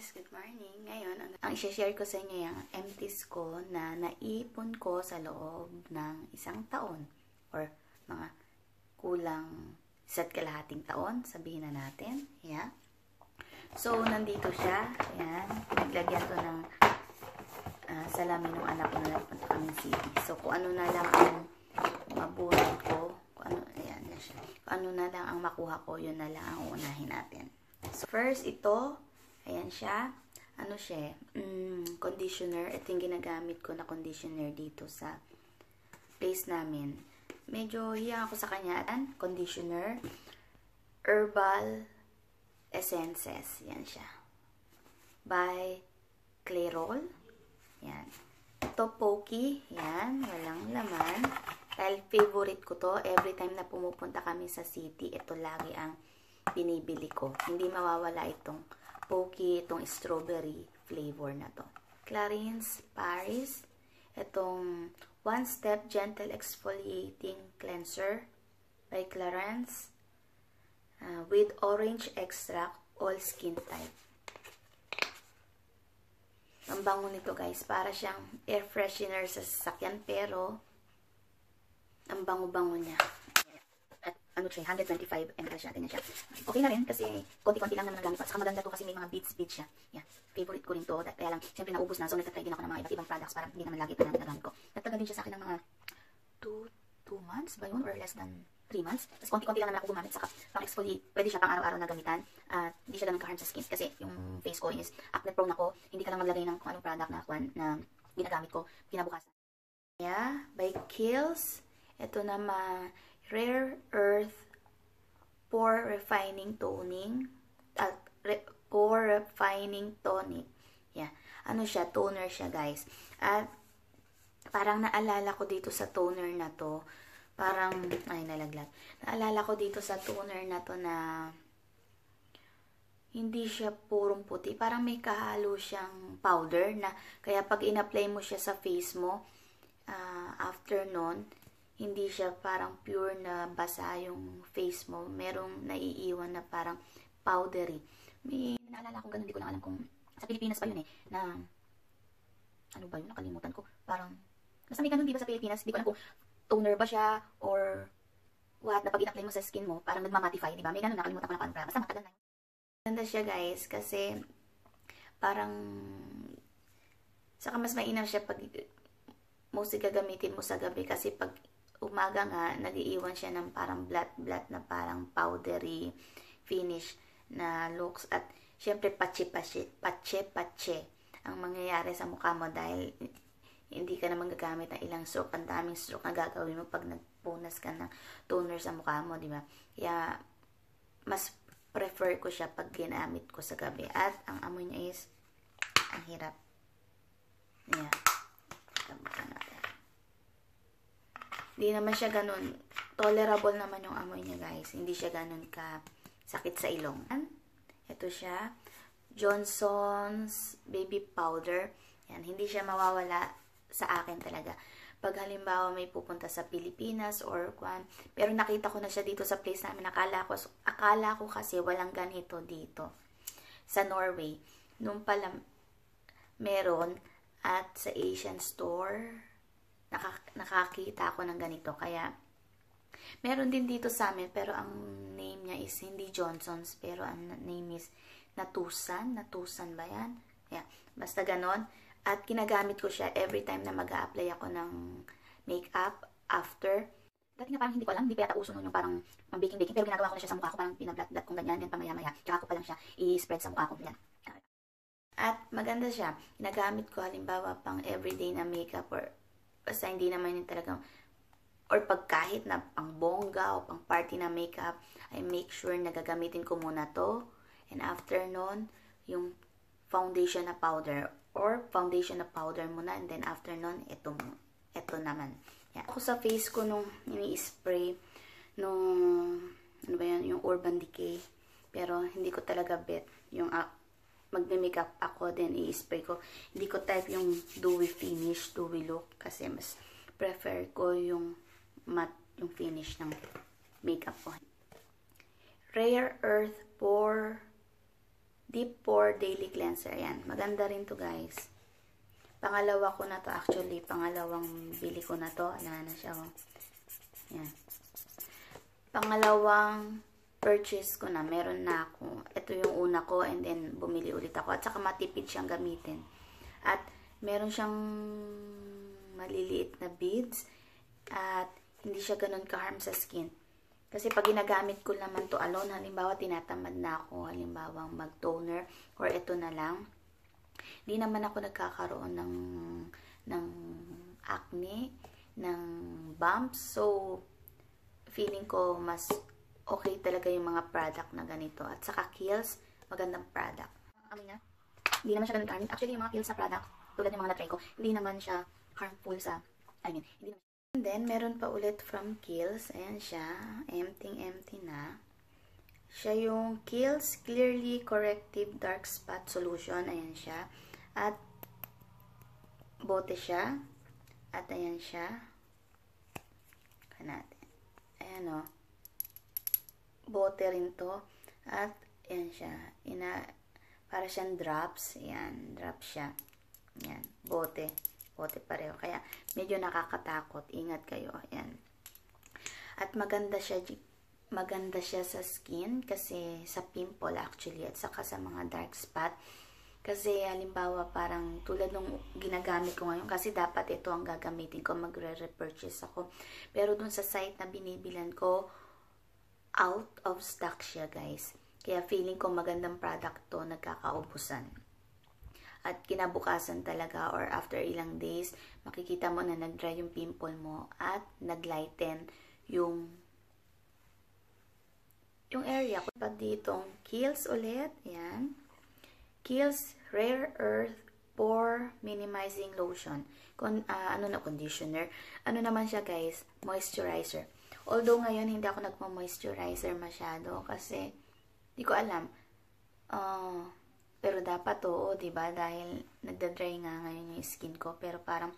guys! Good morning! Ngayon, ang i-share ko sa inyo yung empties ko na naipon ko sa loob ng isang taon or mga kulang isa't kalahating taon, sabihin na natin. Yeah. So, nandito siya. Ayan. Naglagyan to ng salamin ng anak ko na nagpunta kami city. So, kung ano na lang ang mabunod ko, kung ano, ayan na siya. Kung ano na lang ang makuha ko, yun na lang ang uunahin natin. So, first, ito, ayan siya. Ano siya? Conditioner. Ito yung ginagamit ko na conditioner dito sa place namin. Medyo hiyang ako sa kanya. Conditioner. Herbal Essences. Yan siya. By Clairol. Yan. Ito, Pokey. Yan. Walang laman. Dahil favorite ko to. Every time na pumupunta kami sa city, ito lagi ang binibili ko. Hindi mawawala itong Pokey, itong strawberry flavor na to. Clarins Paris. Itong One Step Gentle Exfoliating Cleanser by Clarins with orange extract, all skin type. Ang bango nito guys, para siyang air freshener sa sasakyan pero ang bango-bango niya. Ano siya, 125 ml siya, ganyan siya. Okay na rin kasi konti-konti lang naman ang gamit ko. Saka maganda to kasi may mga beads siya. Yan, favorite ko rin to. Kaya lang, siyempre naubos na. So, nagtatry din ako ng mga iba't ibang products para hindi naman lagi ito na nagamit ko. Nagtagal din siya sa akin ng mga 2 months ba yun? Or less than 3 months. Tapos konti-konti lang naman ako gumamit. Saka pang exfoliate, pwede siya pang araw-araw na gamitan. At hindi siya ganun ka-harm sa skin. Kasi yung face ko is acne prone ako. Hindi ka lang maglagay ng kung anong product na ginagamit ko kinabukasan. Yeah, by Kiehl's. Ito naman Rare Earth Pore Refining Toning Pore Refining Tonic. Yeah. Ano siya? Toner siya, guys. At parang naalala ko dito sa toner na to. Parang, ay nalaglag. Naalala ko dito sa toner na to na hindi siya purong puti. Parang may kahalo siyang powder na kaya pag in-apply mo siya sa face mo, after nun, hindi siya parang pure na basa yung face mo. Merong naiiwan na parang powdery. May naalala kong ganun, hindi ko lang alam kung sa Pilipinas pa yun na ano ba yun, nakalimutan ko. Parang, basta may ganun diba sa Pilipinas, hindi ko alam kung toner ba siya or what, na pag in-apply mo sa skin mo, parang nagmamatify, diba? May ganun, nakalimutan ko na parang, basta matagal na yun. Ganda siya guys, kasi parang, saka mas mainam siya pag mostly gagamitin mo sa gabi kasi pag umaga nga, nag-iiwan siya ng parang black na parang powdery finish na looks. At syempre, patche ang mangyayari sa mukha mo dahil hindi ka naman gagamit ng ilang stroke. Ang daming stroke na gagawin mo pag nagpunas ka ng toner sa mukha mo, di ba? Kaya, mas prefer ko siya pag ginamit ko sa gabi. At ang amoy niya is, ang hirap. Yeah. Hindi naman siya ganun. Tolerable naman yung amoy niya, guys. Hindi siya ganun ka sakit sa ilong. Ito siya. Johnson's Baby Powder. Yan. Hindi siya mawawala sa akin talaga. Pag halimbawa may pupunta sa Pilipinas or kwan. Pero nakita ko na siya dito sa place namin. Akala ko kasi walang ganito dito. Sa Norway. Nung pala meron at sa Asian store nakakita ako ng ganito. Kaya, meron din dito sa amin, pero ang name niya is hindi Johnson's, pero ang name is Natusan. Natusan ba yan? Yeah. Basta ganon. At ginagamit ko siya every time na mag-a-apply ako ng makeup after. Dati nga parang hindi ko alam, hindi pa yata uso nun yung parang baking-baking, pero ginagawa ko na siya sa mukha ko, parang pinablat-blat kong ganyan, yan pamaya-maya. Tsaka ko pa lang siya i-spread sa mukha ko. Yan. At maganda siya. Ginagamit ko halimbawa pang everyday na makeup or basta hindi naman yung talagang or pag kahit na pang bongga o pang party na makeup, I make sure na gagamitin ko muna to. And after nun, yung foundation na powder or foundation na powder muna and then after nun, ito naman. Yan. Ako sa face ko nung ini-spray nung ano ba yan, yung Urban Decay. Pero hindi ko talaga bet yung magme-makeup ako, then i-spray ko. Hindi ko type yung dewy finish, dewy look, kasi mas prefer ko yung matte, yung finish ng makeup ko. Rare Earth Pore Deep Pore Daily Cleanser. Ayan. Maganda rin to guys. Pangalawa ko na to. Actually, pangalawang bili ko na to. Ano na siya. Oh. Ayan. Pangalawang purchase ko na. Meron na ako. Ito yung una ko and then bumili ulit ako. At saka matipid siyang gamitin. At meron siyang maliliit na beads. At hindi siya ganun ka-harm sa skin. Kasi pag ginagamit ko naman to alone, halimbawa tinatamad na ako, halimbawa mag-toner, or ito na lang, hindi naman ako nagkakaroon ng acne, ng bumps. So, feeling ko mas okay talaga yung mga product na ganito. At saka Kiehl's, magandang product. Amin na, hindi naman siya ganun harmful. Actually, yung mga Kiehl's sa product, tulad ng mga na-try ko, hindi naman siya harmful sa, hindi naman. And then, meron pa ulit from Kiehl's. Ayan siya. Empty na. Siya yung Kiehl's Clearly Corrective Dark Spot Solution. Ayan siya. At, bote siya. At, ayan siya. Natin. Ayan o. Bote rin to. At, ayan siya. Para siyang drops. Ayan. Drops siya. Ayan. Bote pareho. Kaya, medyo nakakatakot. Ingat kayo. Ayan. At maganda siya sa skin kasi sa pimple actually at saka sa mga dark spot. Kasi halimbawa parang tulad nung ginagamit ko ngayon kasi dapat ito ang gagamitin ko. Magre-repurchase ako. Pero dun sa site na binibilan ko, out of stock siya guys. Kaya feeling ko magandang product to, nagkakaubusan. At kinabukasan talaga or after ilang days, makikita mo na nag-dry yung pimple mo at nag-lighten yung area ko. Pa ditong Kiehl's ulit. Ayan. Kiehl's Rare Earth Pore Minimizing Lotion. Conditioner. Ano naman siya guys? Moisturizer. Although ngayon hindi ako nagma-moisturizer masyado kasi di ko alam. Pero dapat oo, diba? Dahil nagda-dry nga ngayon yung skin ko. Pero parang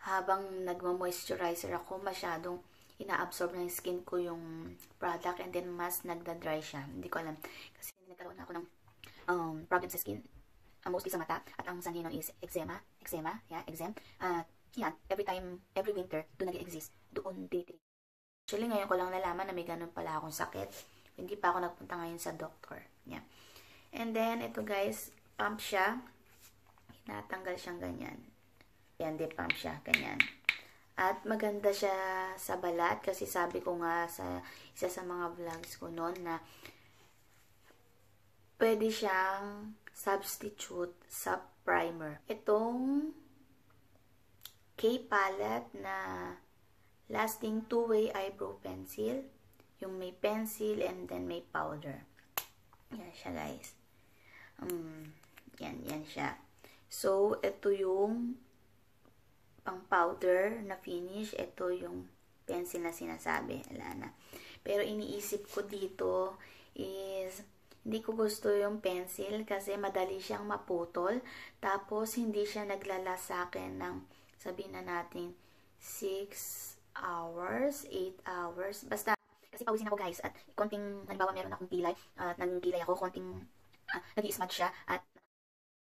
habang nagma-moisturizer ako, masyadong ina-absorb ng skin ko yung product and then mas nagda-dry siya. Hindi ko alam. Kasi nagkaroon ako ng problem sa skin. Mostly sa mata. At ang sanhi nun is eczema. Yeah, eczema. Yan, every winter, doon nag-exist. Doon tinitreat. Actually, ngayon ko lang nalaman na may ganun pala akong sakit. Hindi pa ako nagpunta ngayon sa doctor. Yeah. And then, ito guys, pump siya. Natanggal siyang ganyan. Yan, pump siya, ganyan. At maganda siya sa balat kasi sabi ko nga sa isa sa mga vlogs ko noon na pwede siyang substitute sa primer. Itong K-Palette na lasting two-way eyebrow pencil. Yung may pencil and then may powder. Yan siya guys. Yan siya. So, ito yung pang powder na finish. Ito yung pencil na sinasabi. Wala na. Pero iniisip ko dito is hindi ko gusto yung pencil kasi madali siyang maputol. Tapos, hindi siya naglala sa akin ng sabihin na natin 6 hours, 8 hours. Basta, kasi pawisin ako guys at konting, halimbawa meron akong kilay at nagkilay ako, konting nag-i-smudge siya at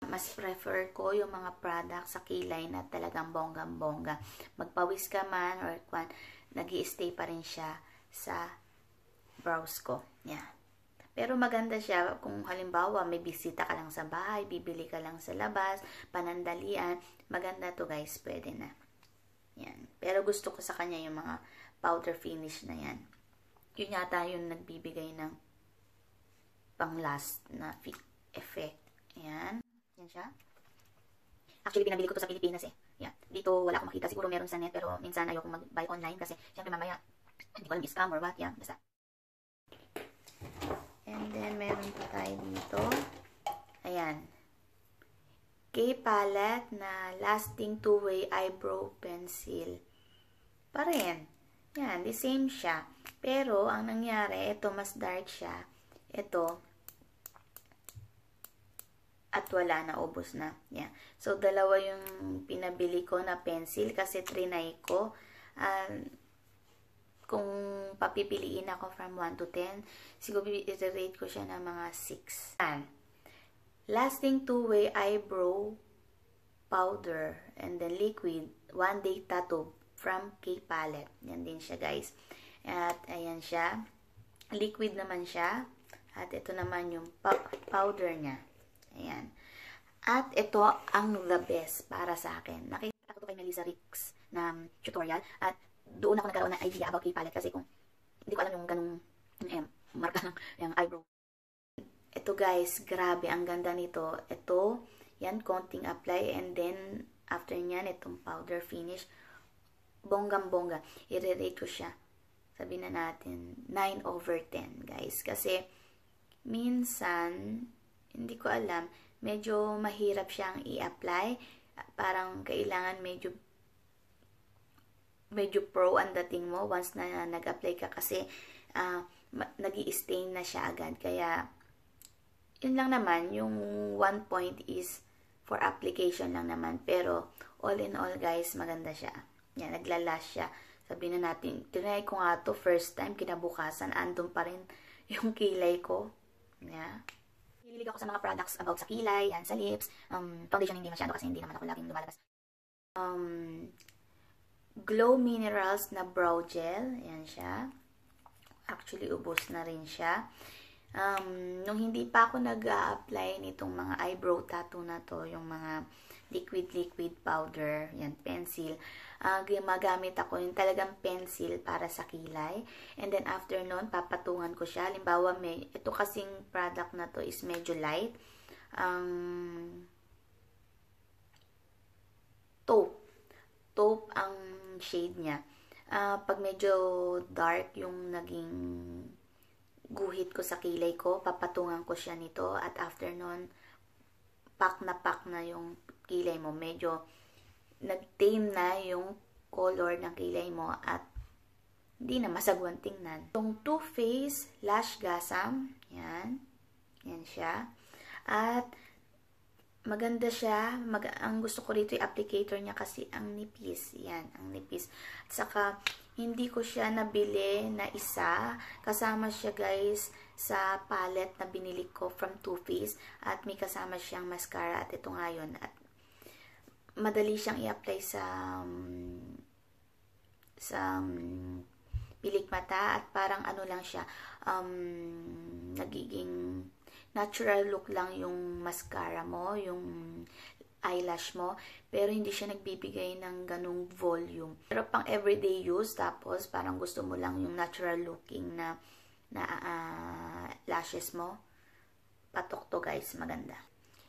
mas prefer ko yung mga product sa kilay na talagang bonggang-bongga. Magpawis ka man or nag-i-stay pa rin siya sa brows ko. Yeah. Pero maganda siya kung halimbawa may bisita ka lang sa bahay, bibili ka lang sa labas, panandalian. Maganda to guys, pwede na. Yan. Pero gusto ko sa kanya yung mga powder finish na yan. Yun yata yung nagbibigay ng pang last na effect. Ayan. Yan siya. Actually, pinabili ko to sa Pilipinas eh. Yan. Dito wala akong makita. Siguro meron sa net pero minsan ayoko mag-buy online kasi syempre mamaya hindi ko alam scam or what. Yan. Basta. And then meron pa tayo dito. Ayan. K-Palette na lasting two-way eyebrow pencil. Pa rin. Yan. The same siya. Pero ang nangyari, ito mas dark siya. Ito, at wala na, ubos na. Yeah. So, dalawa yung pinabili ko na pencil kasi trinay ko. kung papipiliin ako from 1 to 10, siguro i-rate ko siya ng mga 6. Lasting 2-way eyebrow powder and then liquid 1 day tattoo from K Palette. Yan din siya, guys. At ayan siya. Liquid naman siya. At ito naman yung powder niya. Ayan. At ito ang the best para sa akin. Nakita ko to kay Melissa Ricks na tutorial. At doon ako nagkaroon ng idea about K Palette kasi kung hindi ko alam yung ganung marka ng yung eyebrow. Ito, guys, grabe. Ang ganda nito. Ito, yan, konting apply. And then, after nyan, itong powder finish. Bonggang-bongga. I-rate ko siya. Sabihin na natin, 9/10, guys. Kasi, minsan, hindi ko alam, medyo mahirap siyang i-apply. Parang kailangan medyo pro ang dating mo once na nag-apply ka kasi nag-i-stain na siya agad. Kaya, yun lang naman, yung 1 point is for application lang naman. Pero, all in all, guys, maganda siya. Yan, naglalash siya. Sabihin na natin, tinry ko nga to first time, kinabukasan, andun pa rin yung kilay ko. Yeah. Hilig ako sa mga products about sa kilay, yan, sa lips. Foundation hindi masyado kasi hindi naman ako laging lumalabas. Glow Minerals na brow gel. Yan siya. Actually, ubos na rin siya. Nung hindi pa ako nag-a-apply nitong mga eyebrow tattoo na to, yung mga liquid powder, yan, pencil, gumagamit ako yung talagang pencil para sa kilay. And then, after nun, papatungan ko siya. Halimbawa, ito kasing product na to is medyo light. Taupe ang shade niya. Pag medyo dark yung naging guhit ko sa kilay ko, papatungan ko siya nito. At after nun, pack na yung kilay mo. Medyo nag-tame na yung color ng kilay mo at hindi na masagwan tingnan. Itong Too Faced Lash Gasam, yan. Yan siya. At maganda siya. Ang gusto ko rito yung applicator niya kasi ang nipis. Yan, ang nipis. At saka, hindi ko siya nabili na isa. Kasama siya, guys, sa palette na binili ko from Too Faced. At may kasama siyang mascara. At ito nga yun. At madali siyang i-apply sa pilik mata. At parang ano lang siya. Nagiging natural look lang yung mascara mo, yung eyelash mo, pero hindi siya nagbibigay ng ganung volume. Pero pang everyday use, tapos parang gusto mo lang yung natural looking na lashes mo, patok to, guys, maganda.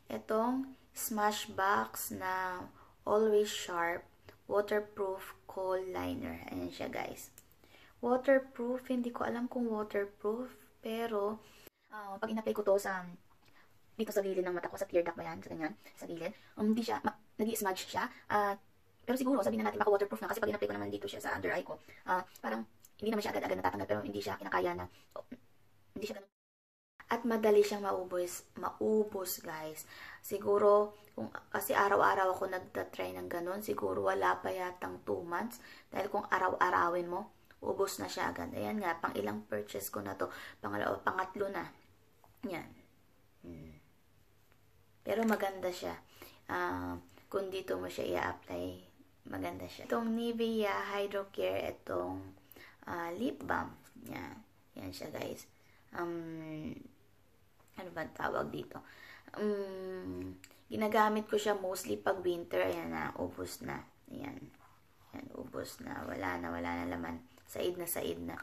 Itong Smashbox na Always Sharp Waterproof Kohl Liner. Ayan siya, guys. Waterproof, hindi ko alam kung waterproof, pero pag in-apply ko to dito sa gilid ng mata ko, sa tear duct ba yan, sa ganyan, sa gilid, hindi siya, nag-i-smudge siya, pero siguro, sabihin na natin baka waterproof na, kasi pag in-apply ko naman dito siya sa under eye ko, parang, hindi naman siya agad-agad natatanggal, pero hindi siya kinakaya na, hindi siya ganun. At madali siyang maubos, guys. Siguro, kasi araw-araw ako nagtatry ng ganun, siguro wala pa yatang 2 months, dahil kung araw-arawin mo, ubos na siya agad. Ayan nga, pang ilang purchase ko na to. Pangatlo na. Yan. Pero maganda siya. Kung dito mo siya i-apply, maganda siya. Itong Nivea Hydro Care, itong lip balm. Yan. Yan siya, guys. Ano ba tawag dito? Ginagamit ko siya mostly pag winter. Ayan na, ubos na. Ayan. Yan, ubos na. Wala na laman. Said na.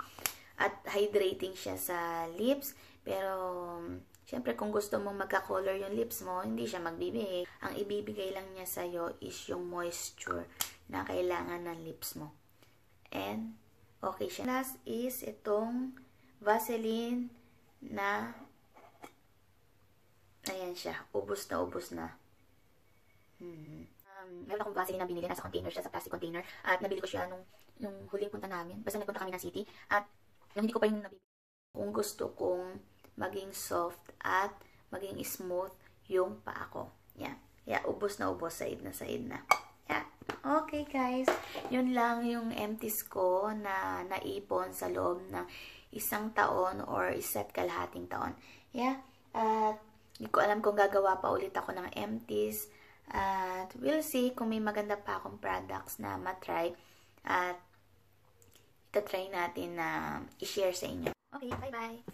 At hydrating siya sa lips. Pero, syempre kung gusto mong magka-color yung lips mo, hindi siya magbibigay. Ang ibibigay lang niya sa'yo is yung moisture na kailangan ng lips mo. And, okay siya. Last is itong Vaseline na, ayan siya. Ubos na. Meron akong Vaseline na binili. Nasa container siya, sa plastic container. At nabili ko siya nung huling punta namin. Basta nagpunta kami ng city. At yung hindi ko pa yung nabili. Kung gusto kong maging soft at maging smooth yung paa ko. Yan. Yeah, ubos na ubos. Said na. Yeah. Okay guys, yun lang yung empties ko na naipon sa loob ng 1 taon or 1.5 taon. Yeah, at hindi ko alam kung gagawa pa ulit ako ng empties. At we'll see kung may maganda pa akong products na matry. At itatry natin na i-share sa inyo. Okay, bye-bye!